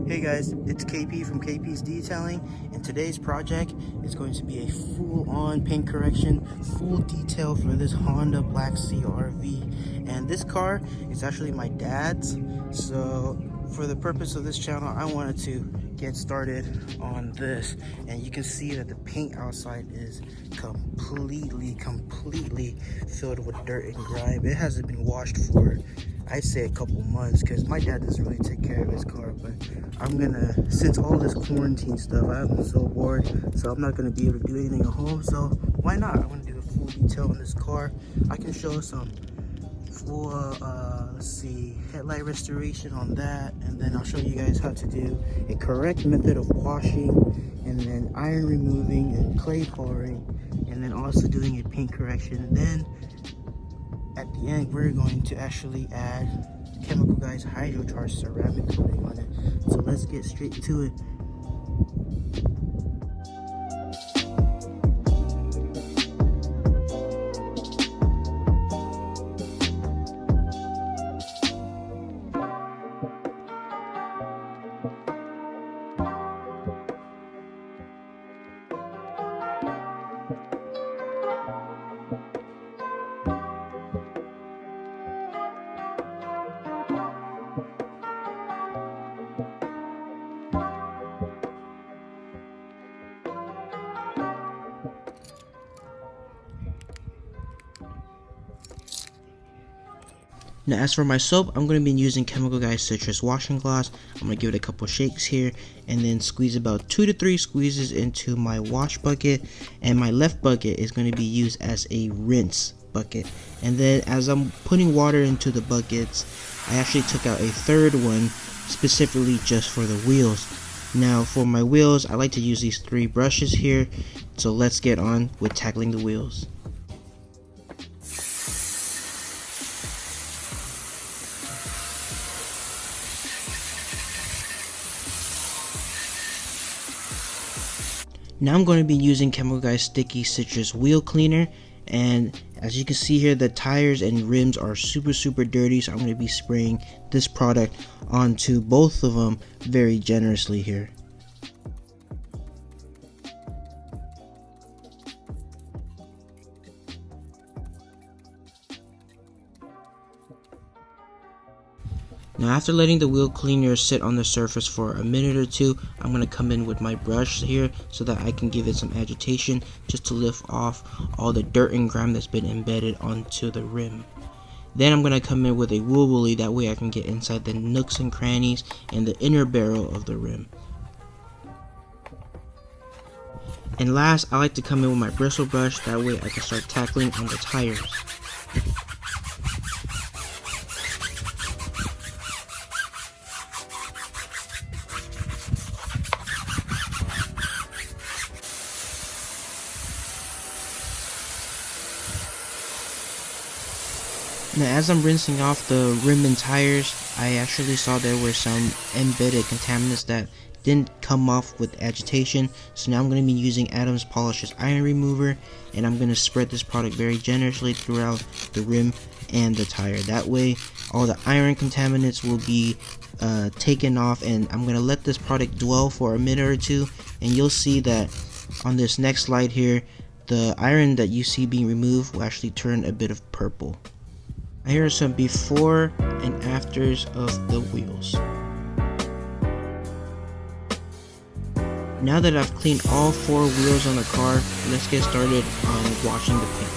Hey guys, it's KP from KP's Detailing, and today's project is going to be a full-on paint correction, full detail for this Honda Black CR-V. And this car is actually my dad's, so for the purpose of this channel, I wanted to get started on this. And you can see that the paint outside is completely filled with dirt and grime. It hasn't been washed for, I'd say, a couple months, because my dad doesn't really take care of his car. But I'm gonna, since all this quarantine stuff, I'm so bored, so I'm not gonna be able to do anything at home, so why not? I want to do a full detail on this car. I can show some full let's see, headlight restoration on that, and then I'll show you guys how to do a correct method of washing, and then iron removing and clay pouring, and then also doing a paint correction. And then at the end, we're going to actually add Chemical Guys Hydrocharged ceramic coating on it. So let's get straight to it. Now as for my soap, I'm going to be using Chemical Guys Citrus Washing Gloss. I'm going to give it a couple shakes here and then squeeze about 2 to 3 squeezes into my wash bucket. And my left bucket is going to be used as a rinse bucket. And then as I'm putting water into the buckets, I actually took out a third one specifically just for the wheels. Now for my wheels, I like to use these 3 brushes here. So let's get on with tackling the wheels. Now I'm going to be using Chemical Guys Sticky Citrus Wheel Cleaner, and as you can see here, the tires and rims are super dirty, so I'm going to be spraying this product onto both of them very generously here. Now after letting the wheel cleaner sit on the surface for a minute or two, I'm going to come in with my brush here so that I can give it some agitation just to lift off all the dirt and grime that's been embedded onto the rim. Then I'm going to come in with a wool woolly, that way I can get inside the nooks and crannies and the inner barrel of the rim. And last, I like to come in with my bristle brush, that way I can start tackling on the tires. Now as I'm rinsing off the rim and tires, I actually saw there were some embedded contaminants that didn't come off with agitation. So now I'm going to be using Adams Polishes Iron Remover, and I'm going to spread this product very generously throughout the rim and the tire. That way all the iron contaminants will be taken off, and I'm going to let this product dwell for a minute or two, and you'll see that on this next slide here, the iron that you see being removed will actually turn a bit of purple. Here are some before and afters of the wheels. Now that I've cleaned all 4 wheels on the car, let's get started on washing the paint.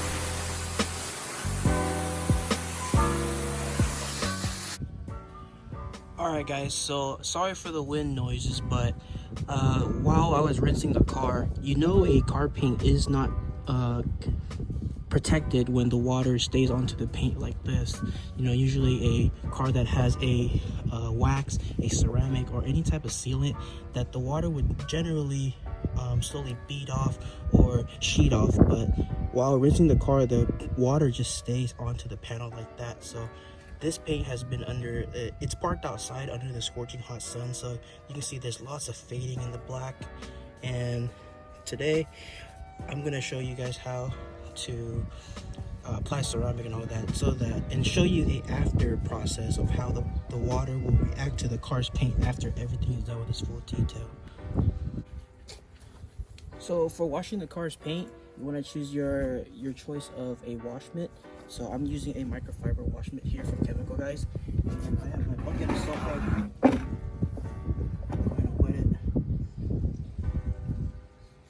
Alright guys, so sorry for the wind noises, but while I was rinsing the car, you know a car paint is not protected when the water stays onto the paint like this. You know, usually a car that has a wax, a ceramic, or any type of sealant, that the water would generally slowly bead off or sheet off, but while rinsing the car, the water just stays onto the panel like that. So this paint has been under, it's parked outside under the scorching hot sun, so you can see there's lots of fading in the black. And today I'm gonna show you guys how to apply ceramic and all that, so that, and show you a after process of how the water will react to the car's paint after everything is done with this full detail. So for washing the car's paint, you want to choose your choice of a wash mitt. So I'm using a microfiber wash mitt here from Chemical Guys, and I have my bucket of soap right here. I'm going to wet it,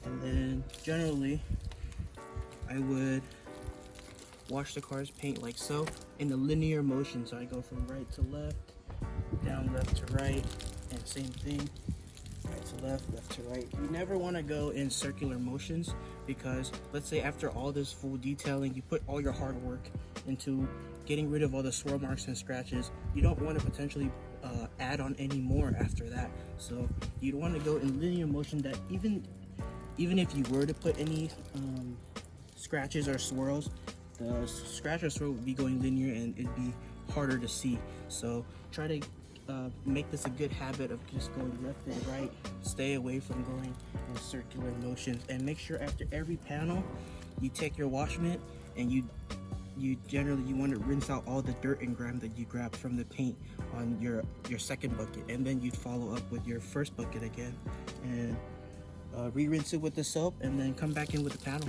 and then generally I would wash the car's paint like so in a linear motion. So I go from right to left, down left to right, and same thing, right to left, left to right. You never want to go in circular motions, because let's say after all this full detailing, you put all your hard work into getting rid of all the swirl marks and scratches. You don't want to potentially add on any more after that. So you want to go in linear motion, that even if you were to put any scratches or swirls, the scratch or swirl would be going linear and it'd be harder to see. So try to make this a good habit of just going left and right. Stay away from going in circular motions, and make sure after every panel you take your wash mitt and you want to rinse out all the dirt and grime that you grabbed from the paint on your second bucket, and then you'd follow up with your first bucket again and re-rinse it with the soap, and then come back in with the panel.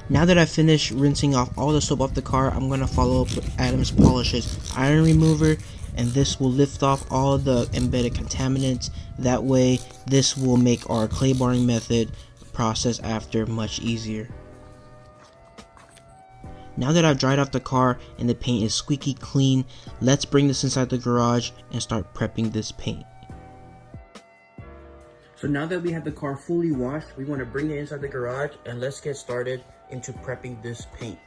Now that I've finished rinsing off all the soap off the car, I'm going to follow up with Adams Polish's iron remover, and this will lift off all the embedded contaminants. That way this will make our clay barring method process after much easier. Now that I've dried off the car and the paint is squeaky clean, let's bring this inside the garage and start prepping this paint. So now that we have the car fully washed, we want to bring it inside the garage, and let's get started into prepping this paint.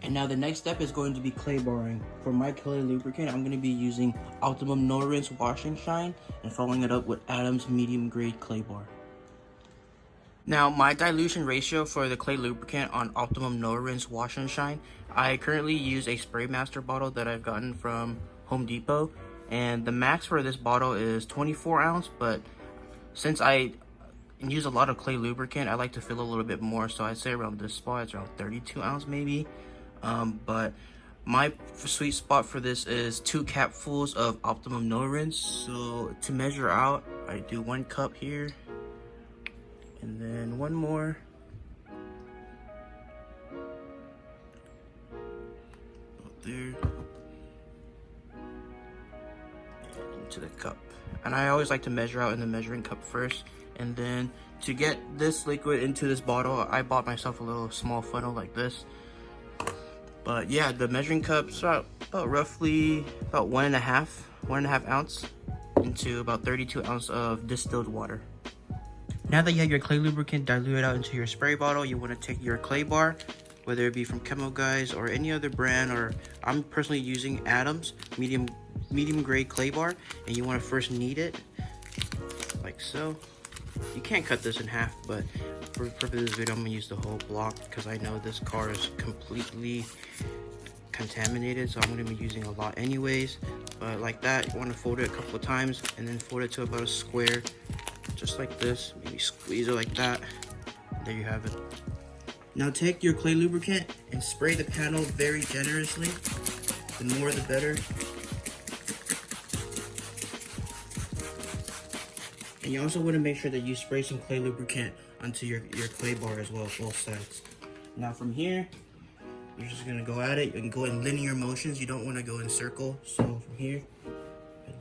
And now the next step is going to be clay barring. For my clay lubricant, I'm going to be using Optimum No Rinse Wash and Shine, and following it up with Adams medium grade clay bar. Now my dilution ratio for the clay lubricant on Optimum No Rinse Wash and Shine, I currently use a Spray Master bottle that I've gotten from Home Depot, and the max for this bottle is 24 ounce, but since I use a lot of clay lubricant, I like to fill a little bit more, so I'd say around this spot it's around 32 ounce maybe. But my sweet spot for this is 2 capfuls of Optimum No Rinse. So to measure out, I do 1 cup here, and then 1 more, up there, into the cup. And I always like to measure out in the measuring cup first, and then to get this liquid into this bottle, I bought myself a little small funnel like this. But yeah, the measuring cup's about roughly about 1.5 ounce into about 32 ounces of distilled water. Now that you have your clay lubricant diluted out into your spray bottle, you want to take your clay bar, whether it be from Chemical Guys or any other brand, or I'm personally using Adams medium grade clay bar, and you want to first knead it like so. You can't cut this in half, but for the purpose of this video, I'm gonna use the whole block because I know this car is completely contaminated, so I'm gonna be using a lot anyways. But like that, you want to fold it a couple of times and then fold it to about a square, just like this. Maybe squeeze it like that. There you have it. Now take your clay lubricant and spray the panel very generously. The more the better. And you also want to make sure that you spray some clay lubricant onto your clay bar as well, both sides. Now from here, you're just going to go at it. You can go in linear motions. You don't want to go in circle. So from here,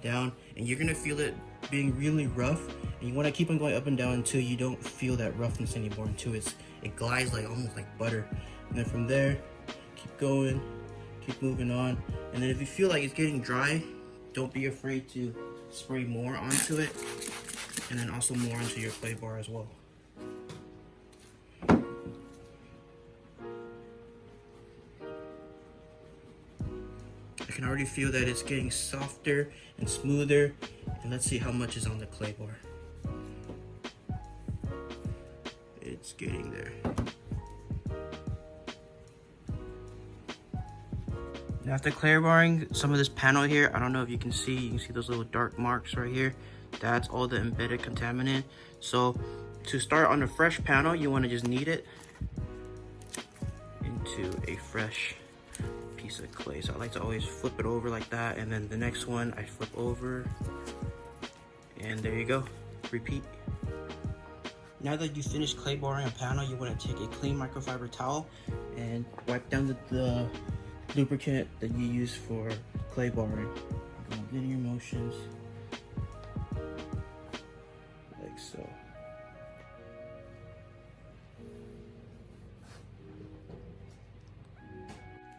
down, and you're going to feel it being really rough. And you want to keep on going up and down until you don't feel that roughness anymore, until it glides like almost like butter. And then from there, keep going, keep moving on. And then if you feel like it's getting dry, don't be afraid to spray more onto it, and then also more into your clay bar as well. I can already feel that it's getting softer and smoother, and let's see how much is on the clay bar. It's getting there. Now after clay barring some of this panel here, I don't know if you can see those little dark marks right here. That's all the embedded contaminant. So to start on a fresh panel, you want to just knead it to a fresh piece of clay. So I like to always flip it over like that, and then the next one I flip over, and there you go. Repeat. Now that you finished clay barring a panel, you want to take a clean microfiber towel and wipe down the lubricant that you use for clay barring. Go linear motions like so.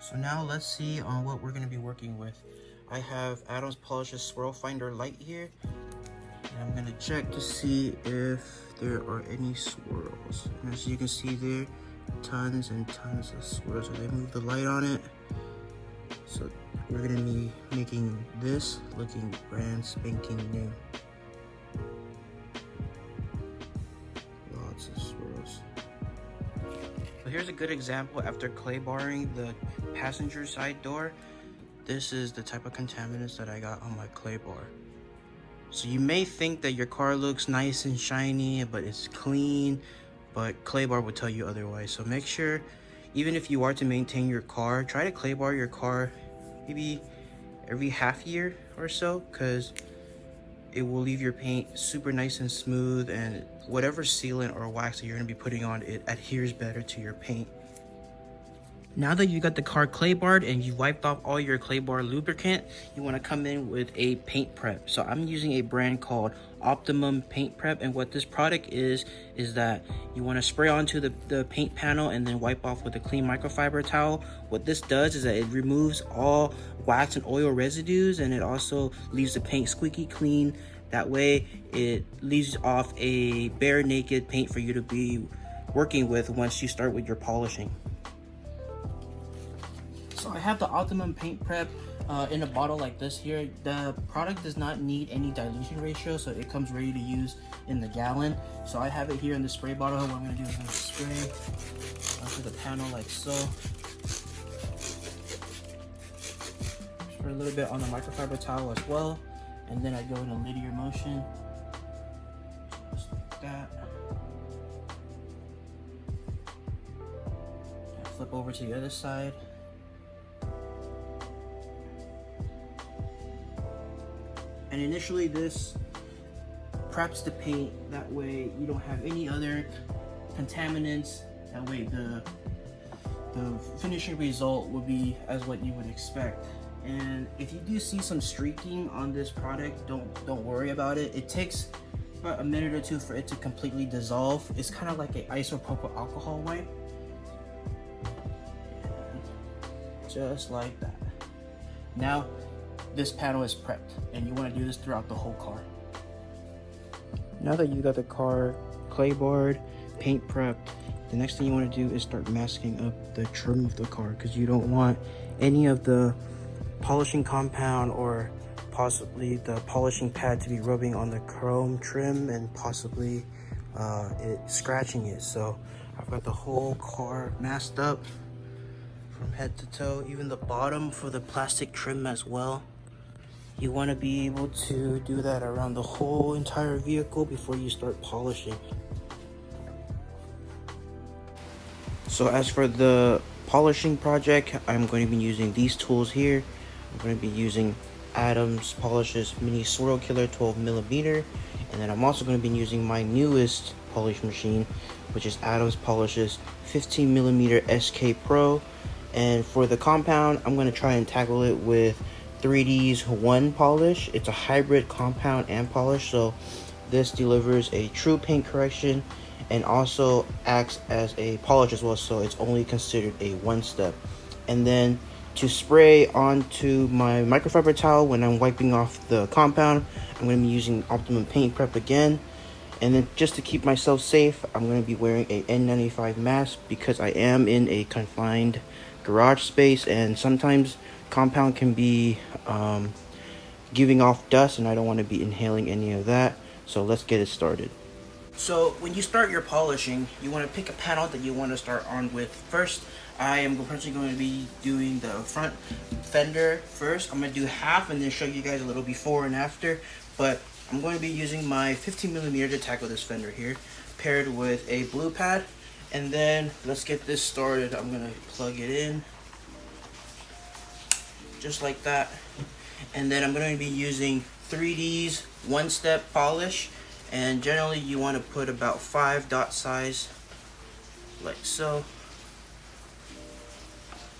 So now let's see on what we're going to be working with. I have Adams Polishes Swirl Finder Light here, and I'm going to check to see if there are any swirls. And as you can see there, tons and tons of swirls. So they move the light on it. So we're going to be making this looking brand spanking new. Lots of swirls. So here's a good example after clay barring the passenger side door. This is the type of contaminants that I got on my clay bar. So you may think that your car looks nice and shiny, but it's clean, but clay bar will tell you otherwise. So make sure, even if you are to maintain your car, try to clay bar your car maybe every half year or so, because it will leave your paint super nice and smooth, and whatever sealant or wax that you're going to be putting on, it adheres better to your paint. Now that you got the car clay barred and you wiped off all your clay bar lubricant, you want to come in with a paint prep. So I'm using a brand called Optimum Paint Prep, and what this product is that you want to spray onto the paint panel and then wipe off with a clean microfiber towel. What this does is that it removes all wax and oil residues, and it also leaves the paint squeaky clean. That way it leaves off a bare naked paint for you to be working with once you start with your polishing. So I have the Optimum Paint Prep in a bottle like this here. The product does not need any dilution ratio, so it comes ready to use in the gallon. So I have it here in the spray bottle. What I'm going to do is I'm going to spray onto the panel like so. Spray a little bit on the microfiber towel as well, and then I go in a linear motion, just like that. I flip over to the other side. And initially this preps the paint, that way you don't have any other contaminants. That way the finishing result will be as what you would expect. And if you do see some streaking on this product, don't worry about it. It takes about a minute or two for it to completely dissolve. It's kind of like an isopropyl alcohol wipe. Just like that. Now this panel is prepped, and you want to do this throughout the whole car. Now that you got the car clay barred, paint prepped, the next thing you want to do is start masking up the trim of the car, because you don't want any of the polishing compound or possibly the polishing pad to be rubbing on the chrome trim and possibly it scratching it. So I've got the whole car masked up from head to toe, even the bottom for the plastic trim as well. You want to be able to do that around the whole entire vehicle before you start polishing. So as for the polishing project, I'm going to be using these tools here. I'm going to be using Adams Polishes Mini Swirl Killer 12mm, and then I'm also going to be using my newest polish machine, which is Adams Polishes 15mm SK Pro. And for the compound, I'm going to try and tackle it with 3D's One Polish. It's a hybrid compound and polish, so this delivers a true paint correction and also acts as a polish as well, so it's only considered a one step. And then to spray onto my microfiber towel when I'm wiping off the compound, I'm going to be using Optimum Paint Prep again. And then just to keep myself safe, I'm going to be wearing a N95 mask because I am in a confined garage space, and sometimes compound can be giving off dust, and I don't want to be inhaling any of that. So let's get it started. So when you start your polishing, you want to pick a panel that you want to start on with. First, I am personally going to be doing the front fender first. I'm going to do half and then show you guys a little before and after. But I'm going to be using my 15mm to tackle this fender here, paired with a blue pad. And then let's get this started. I'm gonna plug it in just like that. And then I'm going to be using 3D's one-step polish, and generally you want to put about 5 dot size like so.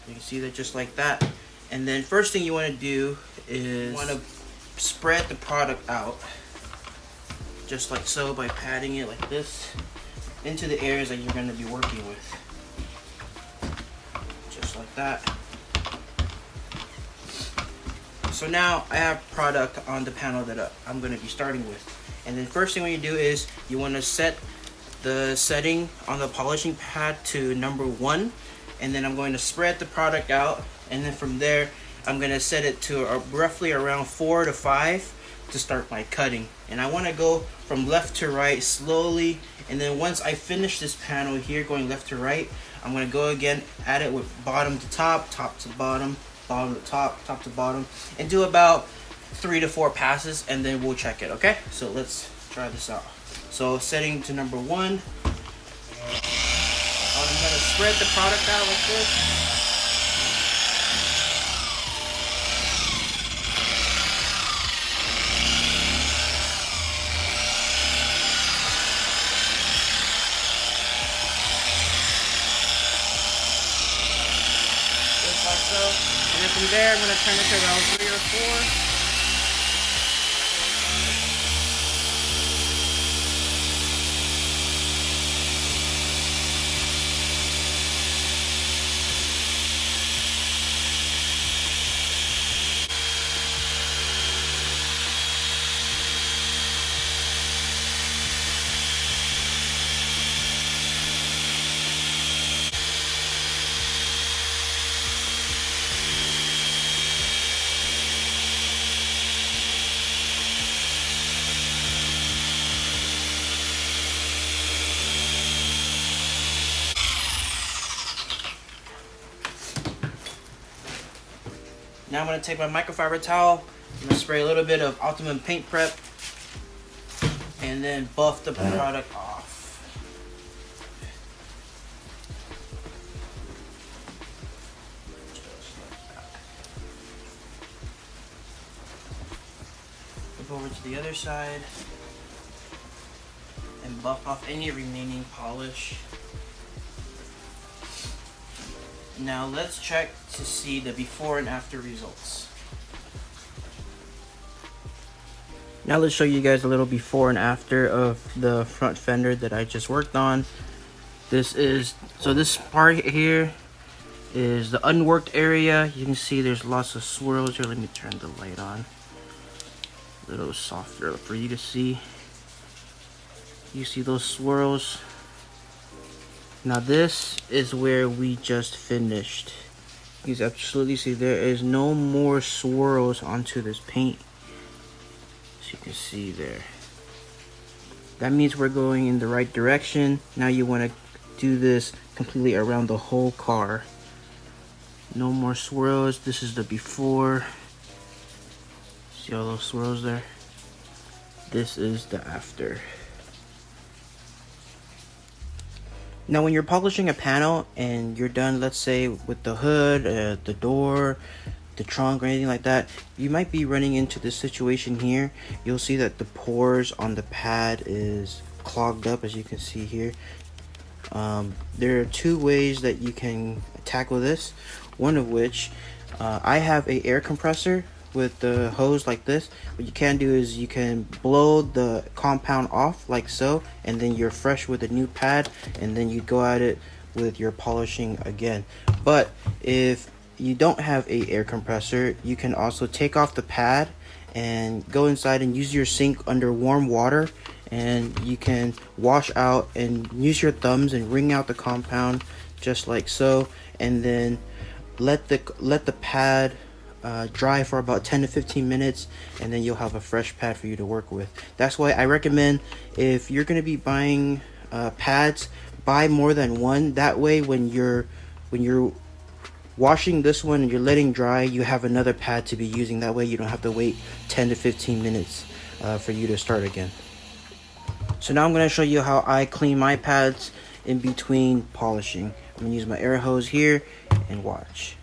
You can see that just like that. And then first thing you want to do is you want to spread the product out just like so by patting it like this into the areas that you're going to be working with. Just like that. So now I have product on the panel that I'm going to be starting with. And then first thing what you do is you want to set the setting on the polishing pad to number 1. And then I'm going to spread the product out. And then from there, I'm going to set it to roughly around 4 to 5 to start my cutting. And I want to go from left to right slowly. And then once I finish this panel here going left to right, I'm going to go again at it with bottom to top, top to bottom, bottom to top, top to bottom, and do about 3 to 4 passes, and then we'll check it. Okay, so let's try this out. So setting to number 1, I'm gonna spread the product out like this. Just like so. And then from there, I'm going to turn it to around 3 or 4. Now I'm going to take my microfiber towel, I'm going to spray a little bit of Ultimate Paint Prep, and then buff the product off. Just like that. Flip over to the other side, and buff off any remaining polish. Now let's check to see the before and after results. Now let's show you guys a little before and after of the front fender that I just worked on. This part here is the unworked area. You can see there's lots of swirls here. Let me turn the light on. A little softer for you to see. You see those swirls? Now this is where we just finished. You can absolutely see there is no more swirls onto this paint. As you can see there. That means we're going in the right direction. Now you want to do this completely around the whole car. No more swirls. This is the before. See all those swirls there? This is the after. Now when you're polishing a panel and you're done, let's say with the hood, the door, the trunk or anything like that, you might be running into this situation here. You'll see that the pores on the pad is clogged up, as you can see here. There are 2 ways that you can tackle this. One of which, I have a air compressor with the hose like this. What you can do is you can blow the compound off like so, and then you're fresh with a new pad, and then you go at it with your polishing again. But if you don't have a air compressor, you can also take off the pad and go inside and use your sink under warm water, and you can wash out and use your thumbs and wring out the compound just like so, and then let the pad dry for about 10 to 15 minutes, and then you'll have a fresh pad for you to work with. That's why I recommend, if you're going to be buying pads, buy more than one. That way when you're washing this one and you're letting dry, you have another pad to be using. That way you don't have to wait 10 to 15 minutes for you to start again. So now I'm going to show you how I clean my pads in between polishing. I'm gonna use my air hose here and watch.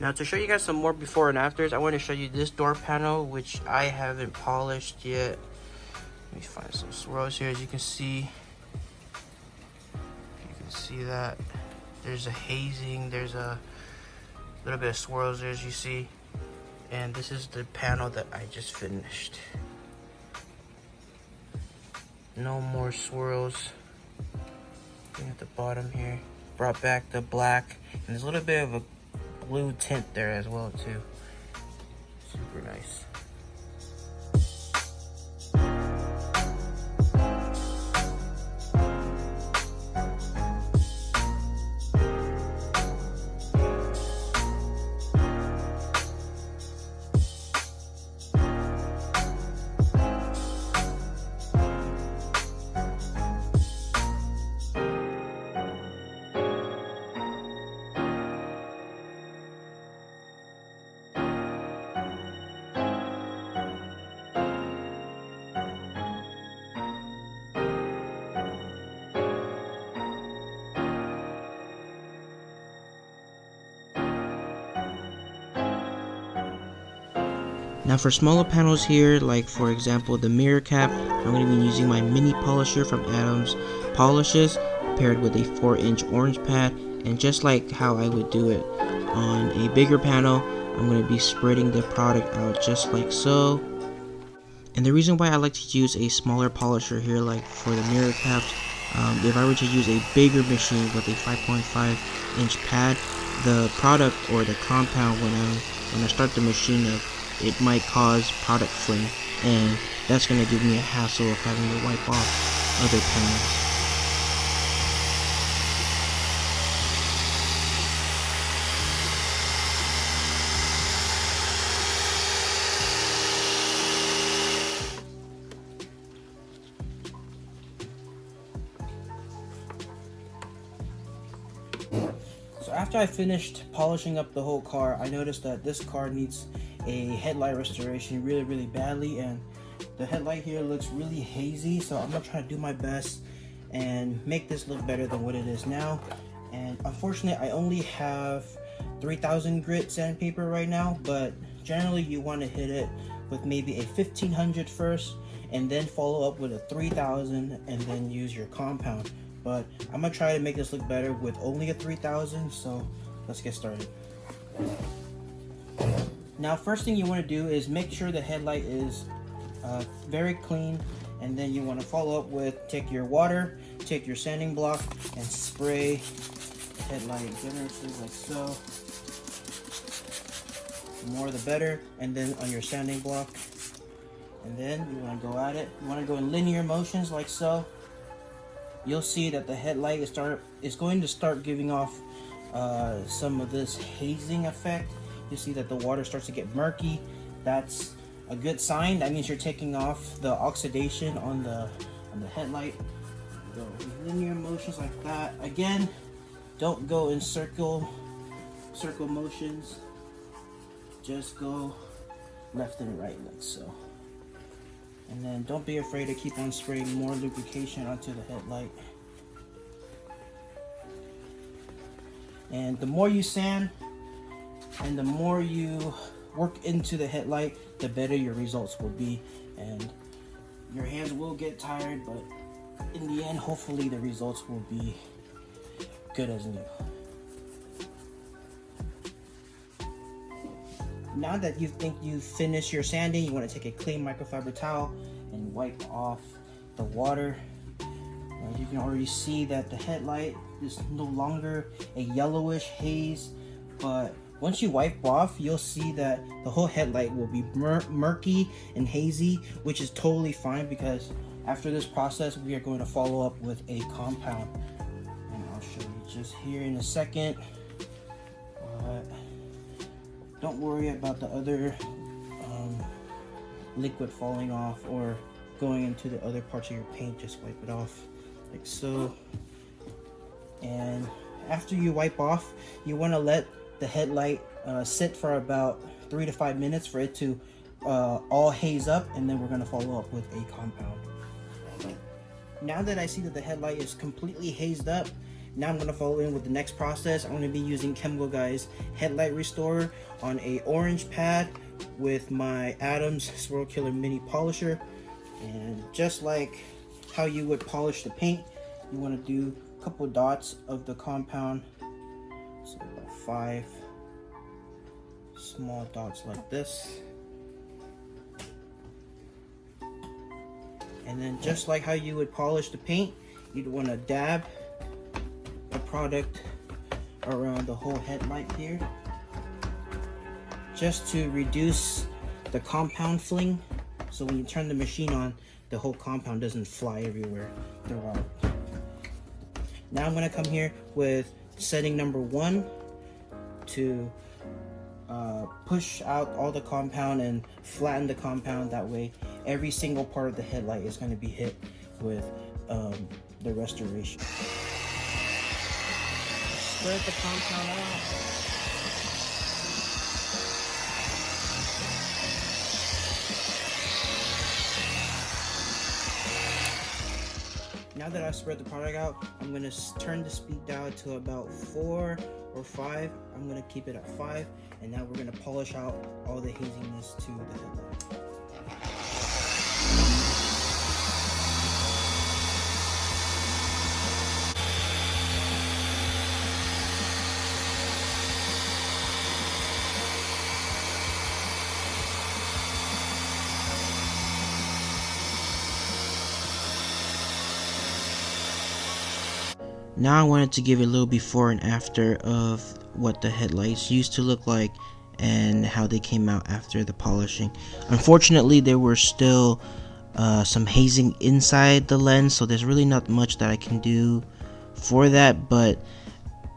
Now to show you guys some more before and afters, I want to show you this door panel, which I haven't polished yet. Let me find some swirls here. As you can see, that there's a hazing, there's a little bit of swirls there, as you see. And this is the panel that I just finished. No more swirls. At the bottom here, brought back the black, and there's a little bit of a blue tint there as well too. Super nice. Now for smaller panels here, like for example the mirror cap, I'm going to be using my mini polisher from Adams Polishes paired with a 4-inch orange pad, and just like how I would do it on a bigger panel, I'm going to be spreading the product out just like so. And the reason why I like to use a smaller polisher here, like for the mirror caps, if I were to use a bigger machine with a 5.5-inch pad, the product or the compound when I start the machine up, it might cause product flame, and that's going to give me a hassle of having to wipe off other panels. So after I finished polishing up the whole car, I noticed that this car needs a headlight restoration really badly, and the headlight here looks really hazy, so I'm gonna try to do my best and make this look better than what it is now. And unfortunately I only have 3000 grit sandpaper right now, but generally you want to hit it with maybe a 1500 first, and then follow up with a 3000, and then use your compound. But I'm gonna try to make this look better with only a 3000, so let's get started. Now, first thing you want to do is make sure the headlight is very clean, and then you want to follow up with, take your water, take your sanding block, and spray headlight generously like so. The more the better, and then on your sanding block. And then you want to go at it. You want to go in linear motions like so. You'll see that the headlight is going to start giving off some of this hazing effect. You see that the water starts to get murky. That's a good sign. That means you're taking off the oxidation on the headlight. Go in linear motions like that. Again, don't go in circle motions. Just go left and right like so. And then don't be afraid to keep on spraying more lubrication onto the headlight. And the more you sand and the more you work into the headlight, the better your results will be. And your hands will get tired, but in the end, hopefully the results will be good as new. Now that you think you've finished your sanding, you want to take a clean microfiber towel and wipe off the water. As you can already see that the headlight is no longer a yellowish haze, but once you wipe off, you'll see that the whole headlight will be murky and hazy, which is totally fine, because after this process, we are going to follow up with a compound. And I'll show you just here in a second. Don't worry about the other liquid falling off or going into the other parts of your paint. Just wipe it off like so. And after you wipe off, you want to let the headlight sit for about 3 to 5 minutes for it to all haze up, and then we're going to follow up with a compound. Now that I see that the headlight is completely hazed up, now I'm going to follow in with the next process. I'm going to be using Chemical Guy's Headlight Restorer on a orange pad with my Adams Swirl Killer Mini Polisher. And just like how you would polish the paint, you want to do a couple dots of the compound. So about 5 small dots like this. And then just like how you would polish the paint, you'd want to dab the product around the whole headlight here, just to reduce the compound fling, so when you turn the machine on, the whole compound doesn't fly everywhere throughout. Now I'm going to come here with setting number 1 to push out all the compound and flatten the compound. That way every single part of the headlight is going to be hit with the restoration. Spread the compound out. Now that I've spread the product out, I'm going to turn the speed down to about 4 or 5. I'm going to keep it at 5, and now we're going to polish out all the haziness to the headlight. Now I wanted to give a little before and after of what the headlights used to look like and how they came out after the polishing. Unfortunately, there were still some hazing inside the lens, so there's really not much that I can do for that, but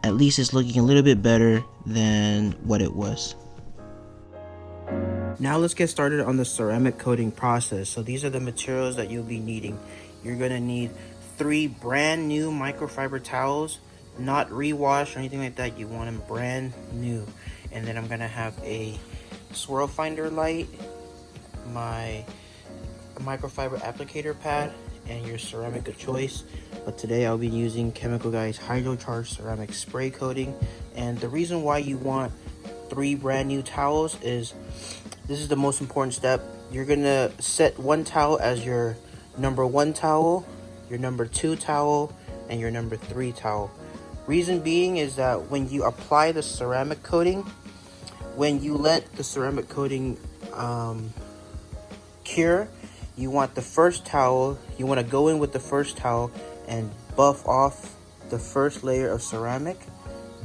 at least it's looking a little bit better than what it was. Now let's get started on the ceramic coating process. So these are the materials that you'll be needing. You're going to need 3 brand new microfiber towels, not rewashed or anything like that. You want them brand new. And then I'm gonna have a swirl finder light, my microfiber applicator pad, and your ceramic of choice. But today I'll be using Chemical Guy's hydrocharged ceramic spray coating. And the reason why you want 3 brand new towels is this is the most important step. You're gonna set one towel as your number 1 towel, your number 2 towel, and your number 3 towel. Reason being is that when you apply the ceramic coating, when you let the ceramic coating cure, you want the first towel, you want to go in with the first towel and buff off the first layer of ceramic.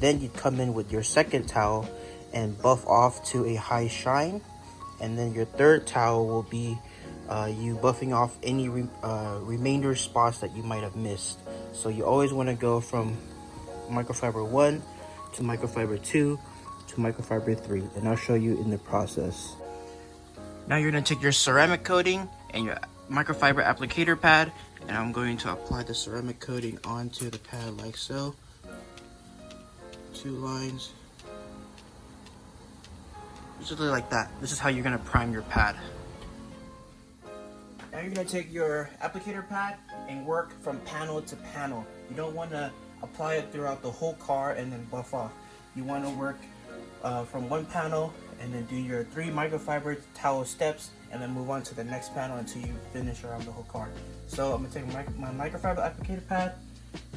Then you come in with your second towel and buff off to a high shine. And then your third towel will be you buffing off any remainder spots that you might have missed. So you always want to go from microfiber 1 to microfiber 2 to microfiber 3, and I'll show you in the process. Now you're going to take your ceramic coating and your microfiber applicator pad, and I'm going to apply the ceramic coating onto the pad like so. 2 lines. Just like that. This is how you're going to prime your pad. Now you're going to take your applicator pad and work from panel to panel. You don't want to apply it throughout the whole car and then buff off. You want to work from one panel and then do your 3 microfiber towel steps and then move on to the next panel until you finish around the whole car. So I'm going to take my microfiber applicator pad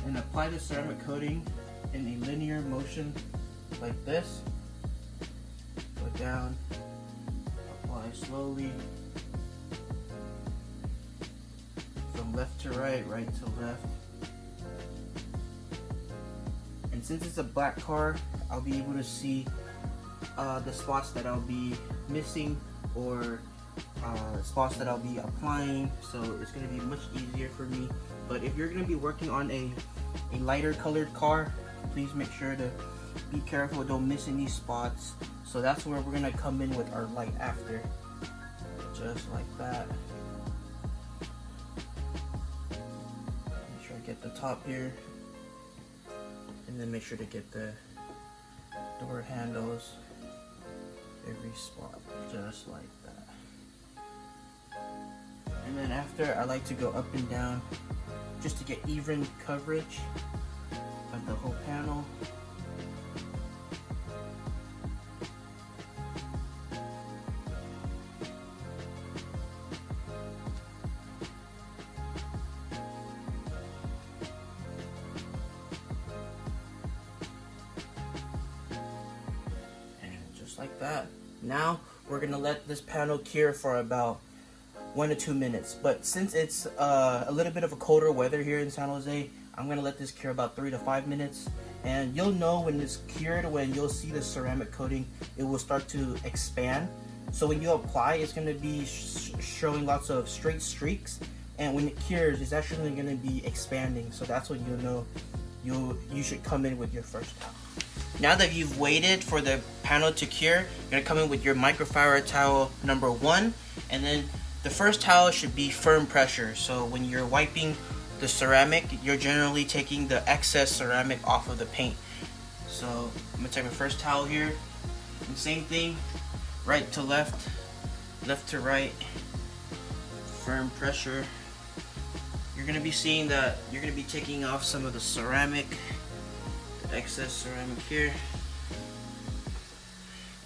and apply the ceramic coating in a linear motion like this. Go down, apply slowly from left to right, right to left. And since it's a black car, I'll be able to see the spots that I'll be missing or spots that I'll be applying, so it's going to be much easier for me. But if you're going to be working on a lighter colored car, please make sure to be careful, don't miss any spots. So that's where we're going to come in with our light after, just like that. Make sure I get the top here. And then make sure to get the door handles, every spot, just like that. And then after, I like to go up and down just to get even coverage of the whole panel. Like that. Now we're gonna let this panel cure for about 1 to 2 minutes, but since it's a little bit of a colder weather here in San Jose, I'm gonna let this cure about 3 to 5 minutes. And you'll know when it's cured when you'll see the ceramic coating, it will start to expand. So when you apply, it's gonna be showing lots of straight streaks, and when it cures, it's actually gonna be expanding. So that's when you'll know you should come in with your first towel. Now that you've waited for the panel to cure, you're going to come in with your microfiber towel number 1, and then the first towel should be firm pressure. So when you're wiping the ceramic, you're generally taking the excess ceramic off of the paint. So I'm going to take my first towel here, and same thing, right to left, left to right, firm pressure. You're going to be seeing that you're going to be taking off some of the ceramic, excess ceramic here.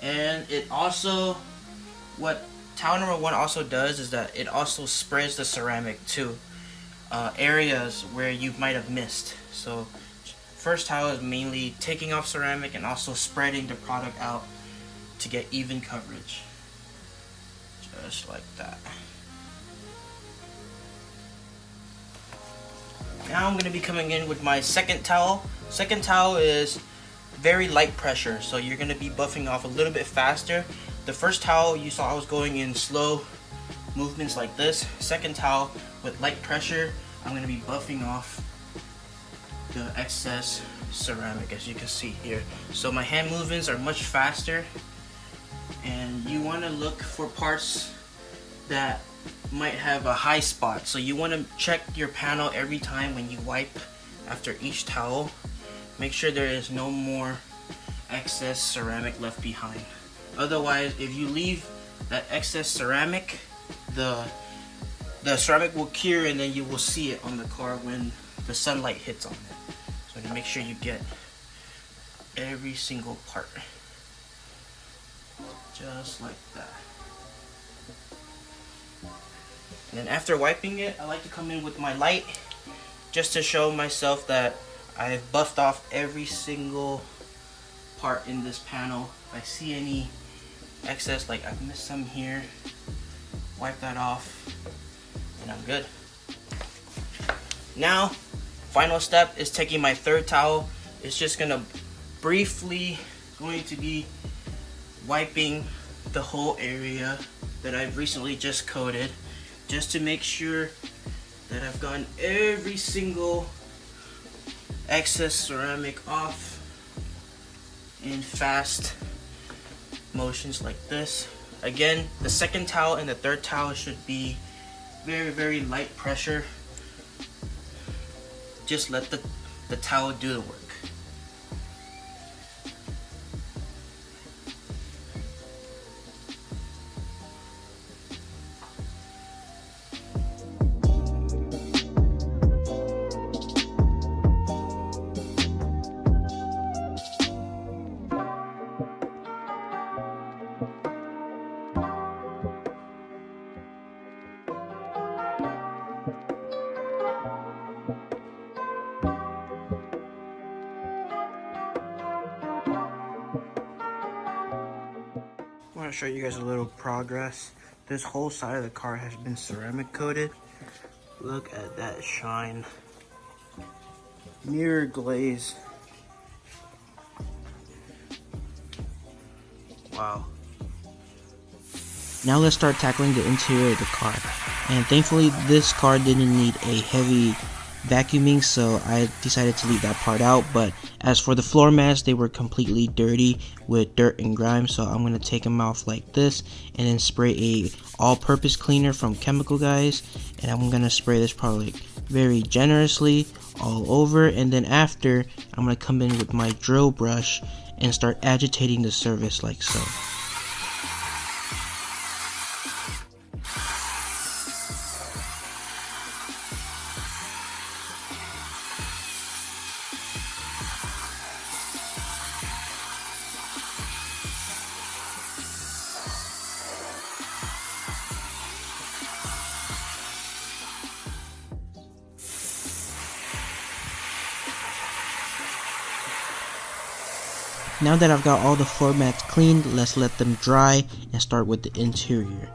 And it also, what towel number 1 also does is that it also spreads the ceramic to areas where you might have missed. So first towel is mainly taking off ceramic and also spreading the product out to get even coverage, just like that. Now I'm going to be coming in with my second towel. Second towel is very light pressure, so you're going to be buffing off a little bit faster. The first towel you saw I was going in slow movements like this. Second towel with light pressure, I'm going to be buffing off the excess ceramic, as you can see here. So my hand movements are much faster, and you want to look for parts that might have a high spot. So you want to check your panel every time when you wipe after each towel. Make sure there is no more excess ceramic left behind. Otherwise, if you leave that excess ceramic, the the ceramic will cure, and then you will see it on the car when the sunlight hits on it. So to make sure you get every single part, just like that. And then after wiping it, I like to come in with my light just to show myself that I've buffed off every single part in this panel. If I see any excess, like I've missed some here, wipe that off and I'm good. Now, final step is taking my third towel. It's just gonna briefly going to be wiping the whole area that I've recently just coated, just to make sure that I've gotten every single excess ceramic off in fast motions like this. Again, the second towel and the third towel should be very, very light pressure. Just let the towel do the work. I want to show you guys a little progress. This whole side of the car has been ceramic coated. Look at that shine. Mirror glaze. Wow. Now let's start tackling the interior of the car. And thankfully this car didn't need a heavy vacuuming, so I decided to leave that part out. But as for the floor mats, they were completely dirty with dirt and grime, so I'm gonna take them off like this and then spray a all-purpose cleaner from Chemical Guys, and I'm gonna spray this probably very generously all over, and then after I'm gonna come in with my drill brush and start agitating the surface like so. Now that I've got all the floor mats cleaned, let's let them dry and start with the interior.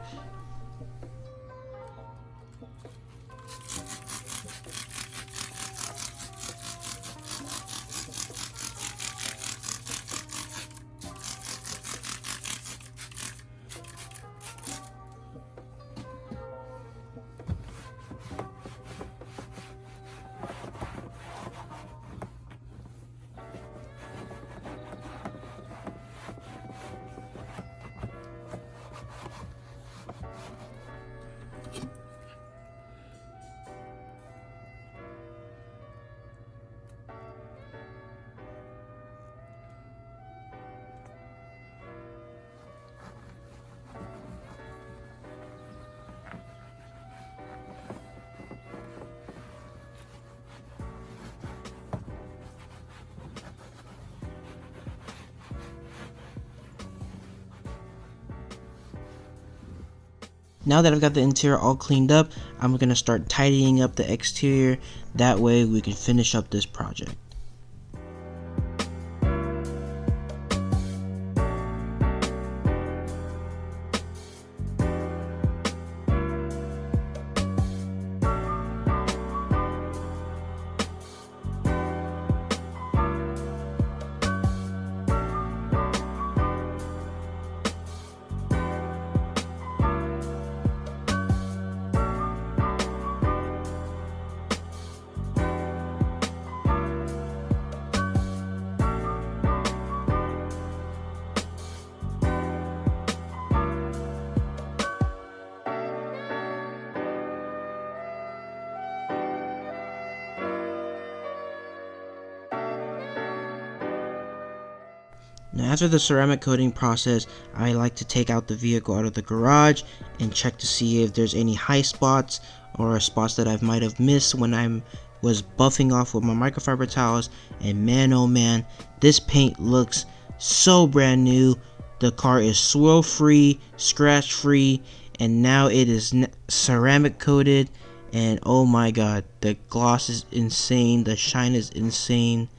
Now that I've got the interior all cleaned up, I'm going to start tidying up the exterior. That way we can finish up this project. Now after the ceramic coating process, I like to take out the vehicle out of the garage and check to see if there's any high spots or spots that I might have missed when I was buffing off with my microfiber towels. And man, oh man, this paint looks so brand new. The car is swirl free, scratch free, and now it is ceramic coated. And oh my god, the gloss is insane, the shine is insane.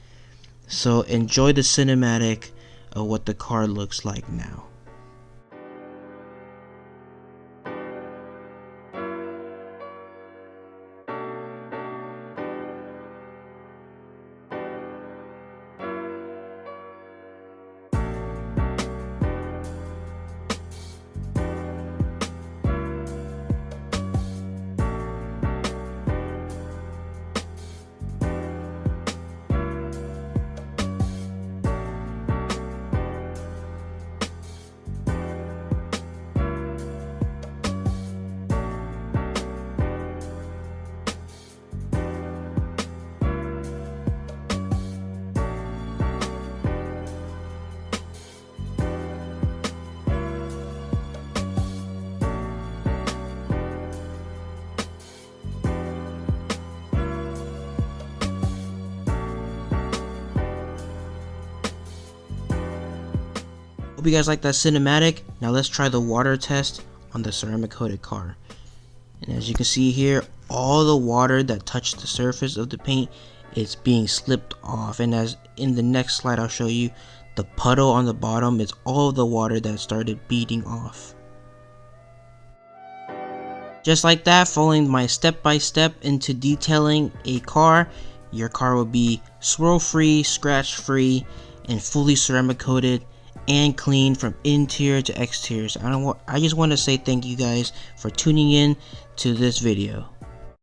So enjoy the cinematic of what the car looks like now. Hope you guys like that cinematic. Now let's try the water test on the ceramic coated car. And as you can see here, all the water that touched the surface of the paint is being slipped off. And as in the next slide I'll show you, the puddle on the bottom is all of the water that started beading off. Just like that, following my step-by-step into detailing a car, your car will be swirl free, scratch free, and fully ceramic coated and clean from interior to exterior. I just want to say thank you guys for tuning in to this video.